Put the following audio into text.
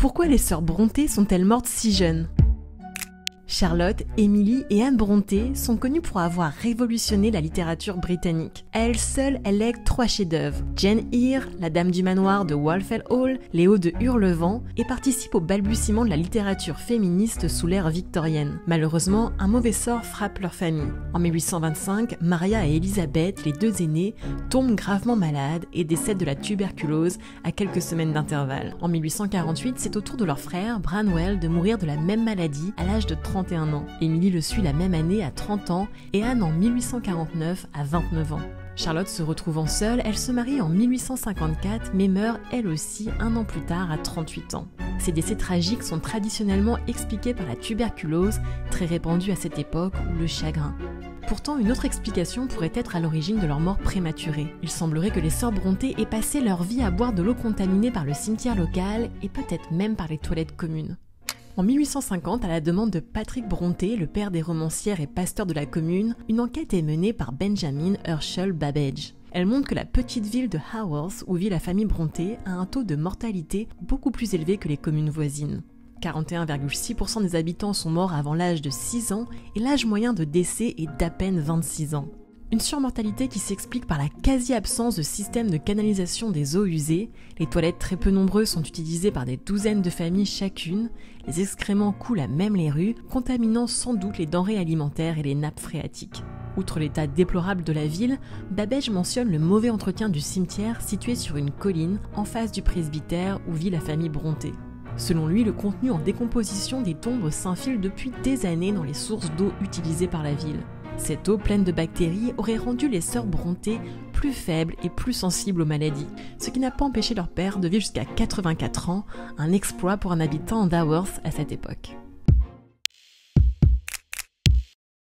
Pourquoi les sœurs Brontë sont-elles mortes si jeunes ? Charlotte, Emily et Anne Brontë sont connues pour avoir révolutionné la littérature britannique. À elles seules, elles lèguent 3 chefs-d'œuvre: Jane Eyre, La Dame du Manoir de Walthall Hall, Les Hauts de Hurlevent, et participent au balbutiement de la littérature féministe sous l'ère victorienne. Malheureusement, un mauvais sort frappe leur famille. En 1825, Maria et Elizabeth, les 2 aînées, tombent gravement malades et décèdent de la tuberculose à quelques semaines d'intervalle. En 1848, c'est au tour de leur frère, Branwell, de mourir de la même maladie à l'âge de 31 ans. Émilie le suit la même année à 30 ans et Anne en 1849 à 29 ans. Charlotte se retrouvant seule, elle se marie en 1854 mais meurt elle aussi un an plus tard à 38 ans. Ces décès tragiques sont traditionnellement expliqués par la tuberculose, très répandue à cette époque, ou le chagrin. Pourtant, une autre explication pourrait être à l'origine de leur mort prématurée. Il semblerait que les sœurs Brontë aient passé leur vie à boire de l'eau contaminée par le cimetière local et peut-être même par les toilettes communes. En 1850, à la demande de Patrick Brontë, le père des romancières et pasteur de la commune, une enquête est menée par Benjamin Herschel Babbage. Elle montre que la petite ville de Haworth, où vit la famille Brontë, a un taux de mortalité beaucoup plus élevé que les communes voisines. 41,6% des habitants sont morts avant l'âge de 6 ans et l'âge moyen de décès est d'à peine 26 ans. Une surmortalité qui s'explique par la quasi-absence de système de canalisation des eaux usées, les toilettes très peu nombreuses sont utilisées par des douzaines de familles chacune, les excréments coulent à même les rues, contaminant sans doute les denrées alimentaires et les nappes phréatiques. Outre l'état déplorable de la ville, Babbage mentionne le mauvais entretien du cimetière situé sur une colline en face du presbytère où vit la famille Brontë. Selon lui, le contenu en décomposition des tombes s'infile depuis des années dans les sources d'eau utilisées par la ville. Cette eau pleine de bactéries aurait rendu les sœurs Brontë plus faibles et plus sensibles aux maladies, ce qui n'a pas empêché leur père de vivre jusqu'à 84 ans, un exploit pour un habitant d'Haworth à cette époque.